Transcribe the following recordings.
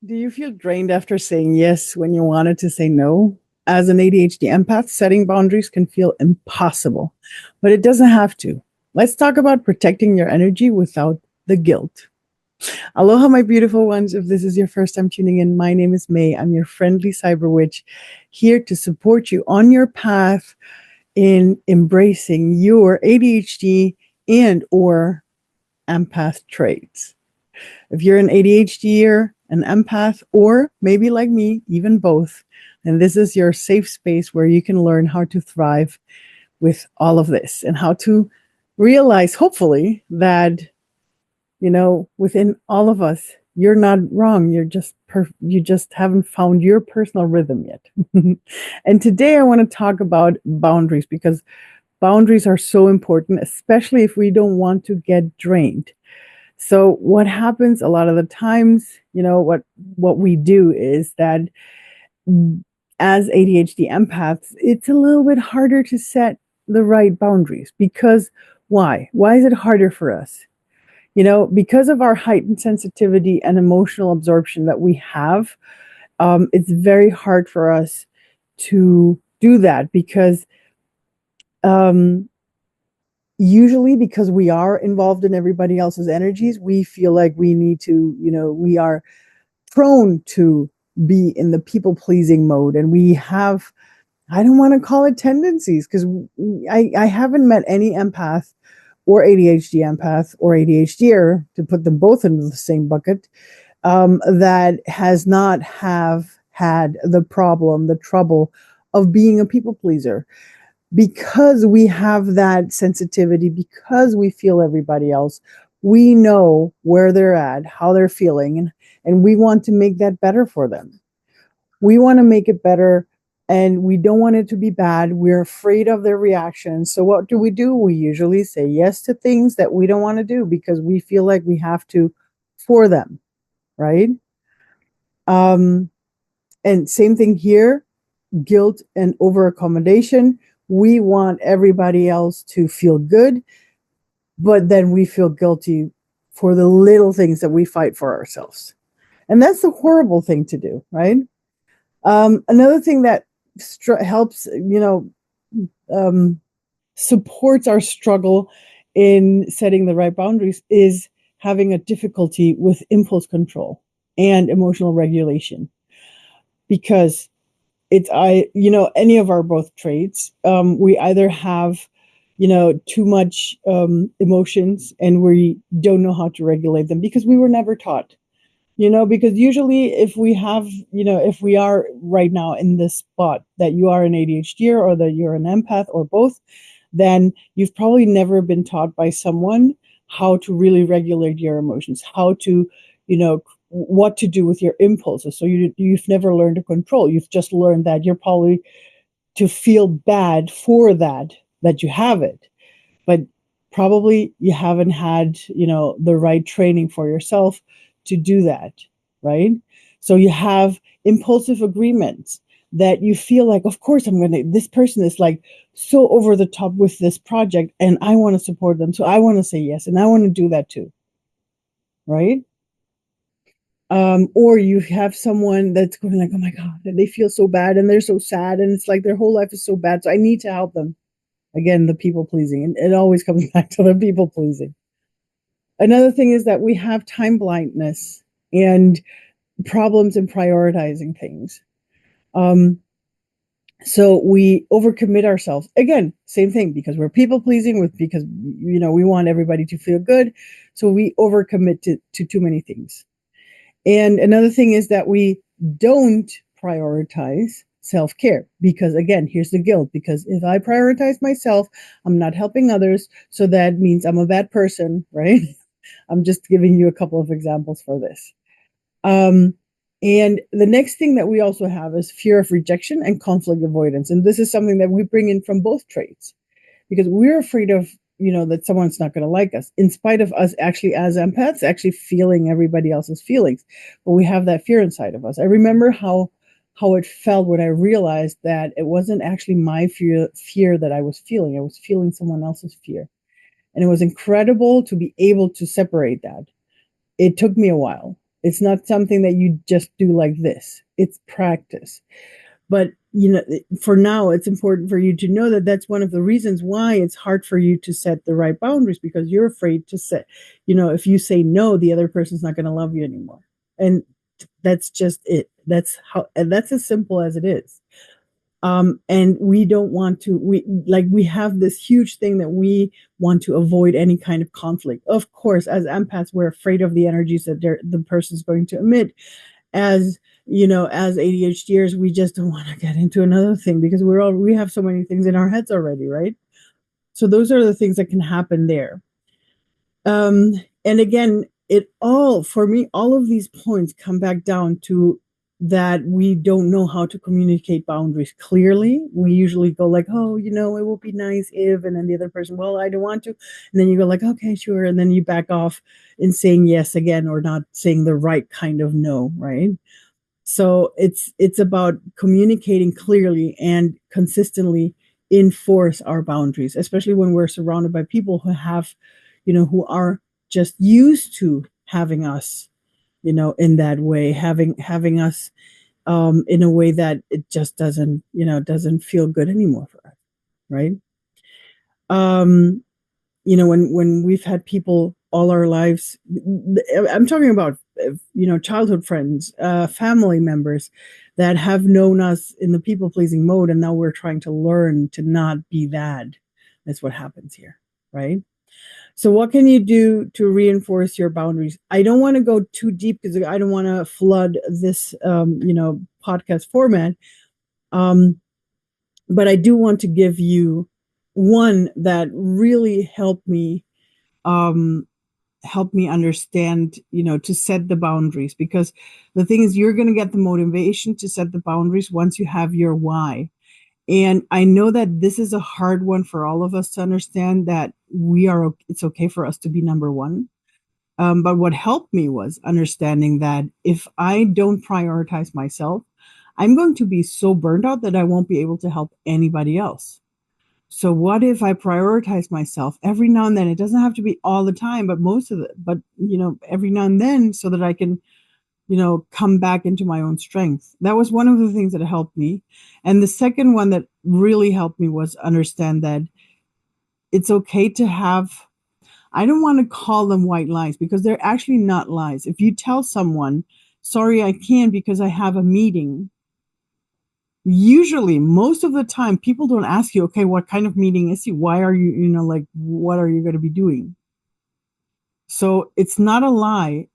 Do you feel drained after saying yes when you wanted to say no? As an ADHD empath, setting boundaries can feel impossible, but it doesn't have to. Let's talk about protecting your energy without the guilt. Aloha, my beautiful ones. If this is your first time tuning in, my name is May. I'm your friendly cyber witch here to support you on your path in embracing your ADHD and or empath traits. If you're an ADHDer, an empath, or maybe like me, even both, then this is your safe space where you can learn how to thrive with all of this and how to realize, hopefully, that, within all of us, you're not wrong. You just haven't found your personal rhythm yet. And today I want to talk about boundaries because boundaries are so important, especially if we don't want to get drained. So what happens a lot of the times, what we do is that as ADHD empaths, it's a little bit harder to set the right boundaries because why? Why is it harder for us? Because of our heightened sensitivity and emotional absorption that we have, it's very hard for us to do that because um, usually because we are involved in everybody else's energies, we feel like we need to, we are prone to be in the people pleasing mode. And we have, I don't want to call it tendencies because I haven't met any empath or ADHD empath or ADHDer to put them both into the same bucket that has not have had the problem, the trouble of being a people pleaser because we have that sensitivity, because we feel everybody else, we know where they're at, how they're feeling, and we want to make that better for them. We want to make it better and we don't want it to be bad. We're afraid of their reactions. So, what do? We usually say yes to things that we don't want to do because we feel like we have to for them, right? Um, and same thing here, guilt and over accommodation. We want everybody else to feel good, but then we feel guilty for the little things that we fight for ourselves. And that's the horrible thing to do, right? Another thing that helps, um, supports our struggle in setting the right boundaries is having a difficulty with impulse control and emotional regulation because any of our both traits, we either have too much emotions and we don't know how to regulate them because we were never taught, because usually if we are right now in this spot that you are an ADHD or that you're an empath or both, then you've probably never been taught by someone how to really regulate your emotions, how to, what to do with your impulses. So you've never learned to control. You've just learned that you're probably to feel bad for that you have it, but probably you haven't had, the right training for yourself to do that, right? So you have impulsive agreements that you feel like, of course, this person is like so over the top with this project and I want to support them. So I want to say yes and I want to do that too, right? Or you have someone that's going like, oh my God, and they feel so bad and they're so sad and it's like their whole life is so bad. So I need to help them. Again, the people pleasing. And it always comes back to the people pleasing. Another thing is that we have time blindness and problems in prioritizing things. Um, so we overcommit ourselves. Again, same thing because we're people pleasing because we want everybody to feel good. So we overcommit to too many things. And another thing is that we don't prioritize self care because, again, here's the guilt. Because if I prioritize myself, I'm not helping others. So that means I'm a bad person, right? I'm just giving you a couple of examples for this. Um, and the next thing that we also have is fear of rejection and conflict avoidance. And this is something that we bring in from both traits because we're afraid of that someone's not going to like us in spite of us actually as empaths actually feeling everybody else's feelings, but we have that fear inside of us. I remember how it felt when I realized that it wasn't actually my fear that I was feeling someone else's fear, and it was incredible to be able to separate that. It took me a while. It's not something that you just do like this. It's practice. But, for now, it's important for you to know that that's one of the reasons why it's hard for you to set the right boundaries, because you're afraid to set, if you say no, the other person's not going to love you anymore. And that's just it. And that's as simple as it is. And we don't want to, we have this huge thing that we want to avoid any kind of conflict. Of course, as empaths, we're afraid of the energies that the person's going to emit. As as ADHDers, we just don't want to get into another thing, because we have so many things in our heads already, right? So those are the things that can happen there. And again, for me, all of these points come back down to that we don't know how to communicate boundaries clearly. We usually go like, oh, it will be nice if, and then the other person, well, I don't want to. And then you go like, okay, sure. And then you back off in saying yes again, or not saying the right kind of no, right? So it's about communicating clearly and consistently enforce our boundaries, especially when we're surrounded by people who are just used to having us, in that way, having us in a way that it just doesn't feel good anymore for us, right? Um, when we've had people all our lives, I'm talking about childhood friends, family members that have known us in the people pleasing mode, and now we're trying to learn to not be that. That's what happens here, right? So what can you do to reinforce your boundaries? I don't want to go too deep, because I don't want to flood this podcast format, um, but I do want to give you one that really um, help me understand, to set the boundaries. Because the thing is, you're going to get the motivation to set the boundaries once you have your why. And I know that this is a hard one for all of us to understand, that it's okay for us to be number one. But what helped me was understanding that if I don't prioritize myself, I'm going to be so burned out that I won't be able to help anybody else. So what if I prioritize myself every now and then? It doesn't have to be all the time, but every now and then, so that I can, come back into my own strength. That was one of the things that helped me. And the second one that really helped me was understand that it's okay to have, I don't want to call them white lies, because they're actually not lies. If you tell someone, sorry, I can't because I have a meeting, usually most of the time people don't ask you, okay, what kind of meeting is it? Why are you, what are you going to be doing? So it's not a lie,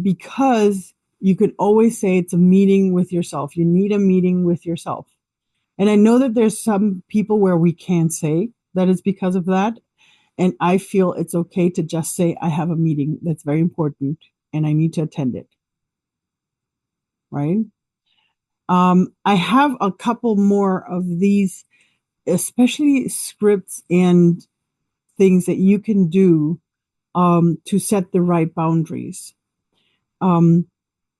because you could always say it's a meeting with yourself. You need a meeting with yourself. And I know that there's some people where we can't say that it's because of that. And I feel it's okay to just say, I have a meeting that's very important and I need to attend it. Right? I have a couple more of these, especially scripts and things that you can do to set the right boundaries.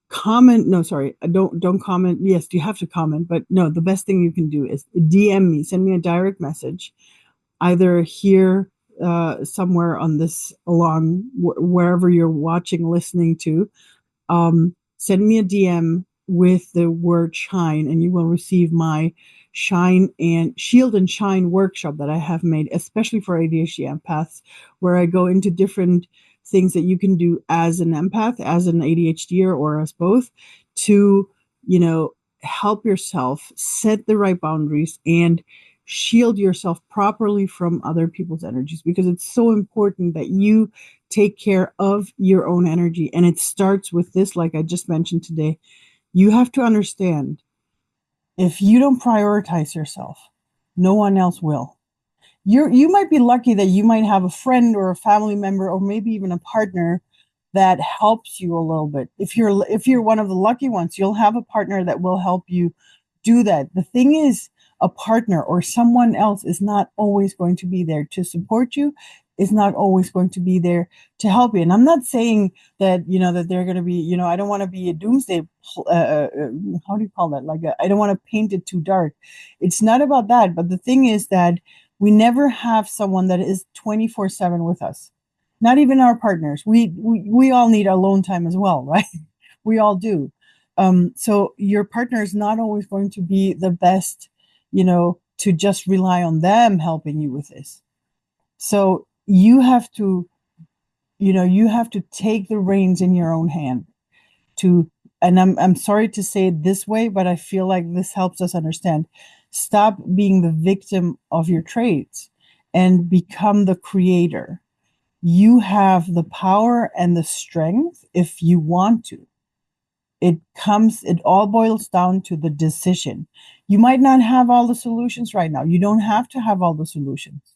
Comment, no, sorry, don't comment. Yes, you have to comment, but no, the best thing you can do is DM me, send me a direct message, either here, somewhere on this, along wherever you're watching, listening to, send me a DM with the word shine, and you will receive my shine and shield and shine workshop that I have made, especially for ADHD empaths, where I go into different things that you can do as an empath, as an ADHDer, or as both, to, help yourself set the right boundaries and shield yourself properly from other people's energies, because it's so important that you take care of your own energy. And it starts with this, like I just mentioned today. You have to understand, if you don't prioritize yourself, no one else will. You might be lucky that you might have a friend or a family member, or maybe even a partner, that helps you a little bit. If you're one of the lucky ones, you'll have a partner that will help you do that. The thing is, a partner or someone else is not always going to be there to support you, is not always going to be there to help you. And I'm not saying that, that they're going to be, I don't want to be a doomsday, how do you call that? I don't want to paint it too dark. It's not about that. But the thing is that we never have someone that is 24/7 with us. Not even our partners. We all need alone time as well, right? We all do. So your partner is not always going to be the best, to just rely on them helping you with this. So you have to take the reins in your own hand to, and I'm sorry to say it this way, but I feel like this helps us understand. Stop being the victim of your traits and become the creator. You have the power and the strength if you want to. It all boils down to the decision. You might not have all the solutions right now. You don't have to have all the solutions.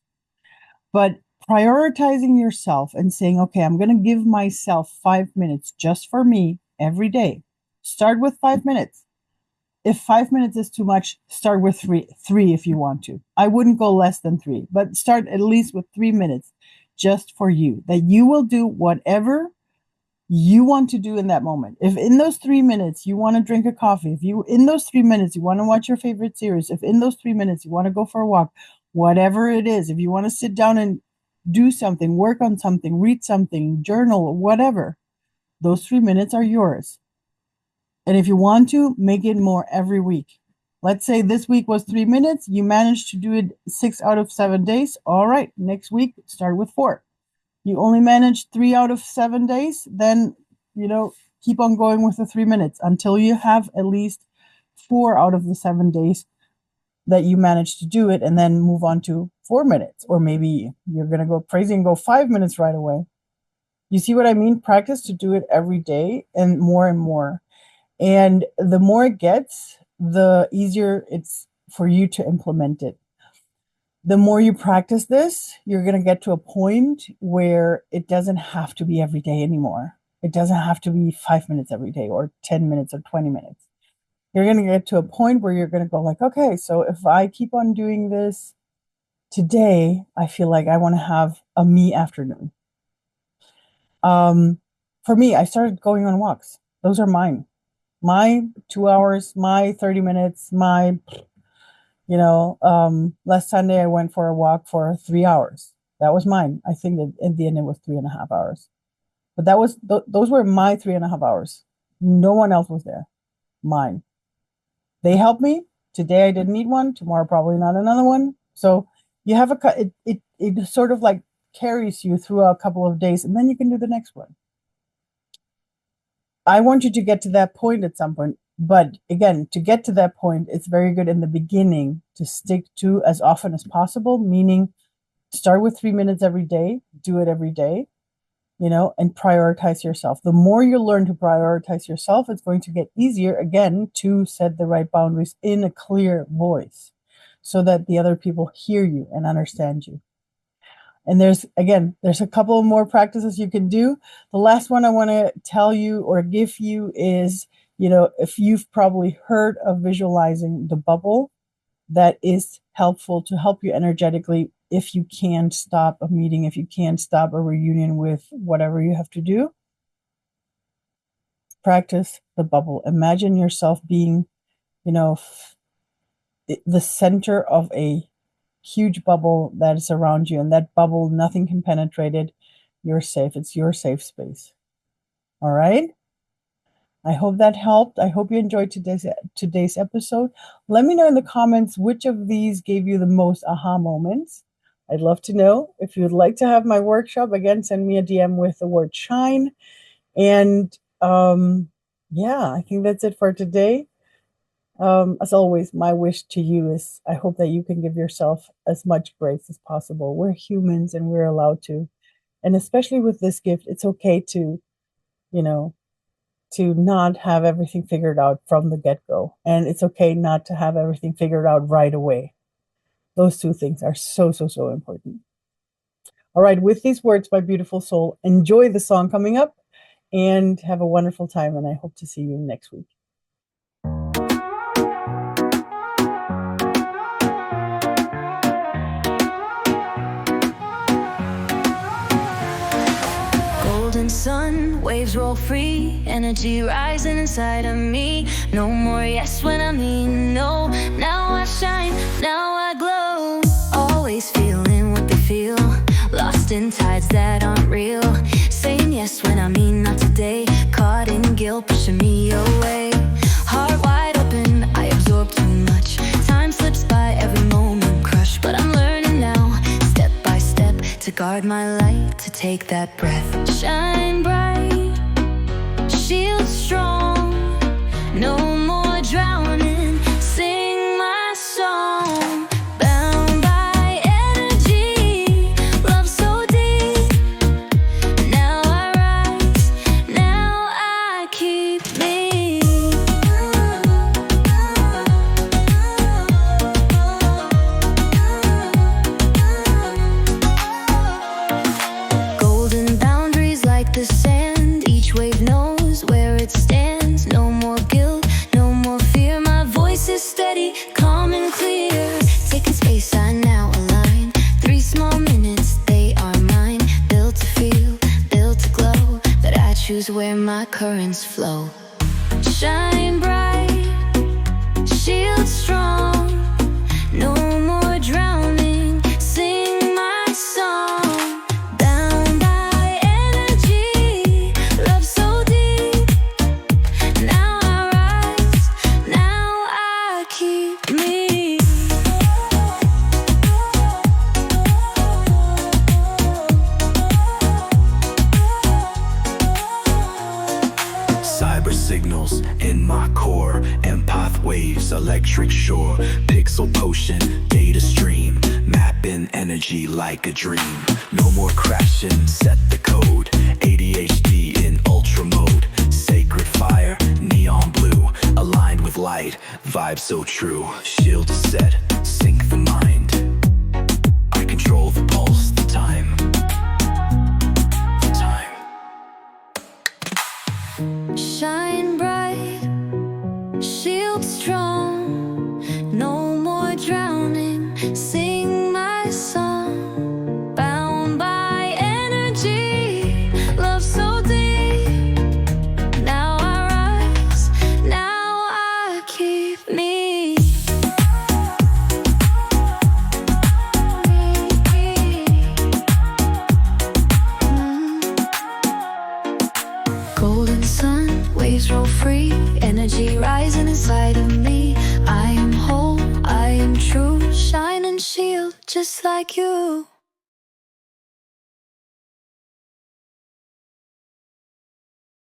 But prioritizing yourself and saying, okay, I'm going to give myself 5 minutes just for me every day. Start with 5 minutes. If 5 minutes is too much, start with three if you want to. I wouldn't go less than 3, but start at least with 3 minutes just for you, that you will do whatever you want to do in that moment. If in those 3 minutes you want to drink a coffee, if you in those 3 minutes you want to watch your favorite series, if in those 3 minutes you want to go for a walk, whatever it is, if you want to sit down and do something, work on something, read something, journal, whatever, those 3 minutes are yours. And if you want to, make it more every week. Let's say this week was 3 minutes. You managed to do it 6 out of 7 days. All right, next week, start with 4. You only managed 3 out of 7 days, then, keep on going with the 3 minutes until you have at least 4 out of the 7 days that you managed to do it, and then move on to 4 minutes. Or maybe you're going to go crazy and go 5 minutes right away. You see what I mean? Practice to do it every day and more and more. And the more it gets, the easier it's for you to implement it. The more you practice this, you're going to get to a point where it doesn't have to be every day anymore. It doesn't have to be 5 minutes every day or 10 minutes or 20 minutes. You're going to get to a point where you're going to go like, okay, so if I keep on doing this today, I feel like I want to have a me afternoon. For me, I started going on walks. Those are mine. My 2 hours, my 30 minutes, last Sunday I went for a walk for 3 hours. That was mine. I think that in the end it was 3.5 hours. But those were my 3.5 hours. No one else was there. Mine. They helped me. Today I didn't need one. Tomorrow probably not another one. So you have it sort of like carries you through a couple of days, and then you can do the next one. I want you to get to that point at some point. But again, to get to that point, it's very good in the beginning to stick to as often as possible, meaning start with 3 minutes every day, do it every day, and prioritize yourself. The more you learn to prioritize yourself, it's going to get easier, again, to set the right boundaries in a clear voice so that the other people hear you and understand you. And there's a couple of more practices you can do. The last one I want to tell you or give you is, if you've probably heard of visualizing the bubble, that is helpful to help you energetically if you can't stop a meeting, if you can't stop a reunion with whatever you have to do. Practice the bubble. Imagine yourself being, the center of a huge bubble that is around you, and that bubble, nothing can penetrate it. You're safe. It's your safe space. All right. I hope that helped. I hope you enjoyed today's episode. Let me know in the comments which of these gave you the most aha moments. I'd love to know. If you would like to have my workshop, again, send me a DM with the word shine. And I think that's it for today. As always, my wish to you is I hope that you can give yourself as much grace as possible. We're humans and we're allowed to. And especially with this gift, it's okay to, to not have everything figured out from the get-go. And it's okay not to have everything figured out right away. Those two things are so, so, so important. All right, with these words, my beautiful soul, enjoy the song coming up and have a wonderful time. And I hope to see you next week. Golden sun, waves roll free, energy rising inside of me. No more yes when I mean no. Now I shine, now I glow. Always feeling what they feel, lost in in tides that aren't real. Saying yes when I mean not today. Caught in guilt, pushing me away. Heart wide open, I absorb too much. Time slips by, every moment crushed. But I'm learning now, step by step, to guard my light, to take that breath. Shine bright, shield strong, no more drowning. Sing my song, bound by energy, love so deep. Now I rise, now I keep me. Golden boundaries like the sand, each wave knows where it stands. No more guilt, no more fear. My voice is steady, calm and clear. Taking space, I now align. 3 small minutes, they are mine. Built to feel, built to glow. But I choose where my currents flow. Shine bright, shield strong, no more drowning. Sing my song, bound by energy, love so deep. Now I rise, now I keep me. Cyber signals in my core, empath waves, electric shore, pixel potion, data stream, mapping energy like a dream. No more crashing, set the code. ADHD in ultra mode, sacred fire, neon blue, aligned with light, vibe so true. Shield is set, sync the mind. I control the pulse, the time. The time. Shine bright, shield strong, no more drowning. Sing my song, bound by energy, love so deep. Now I rise, now I keep me. Golden sun, waves roll free, energy rising inside of me. I am whole, I am true, shine and shield just like you.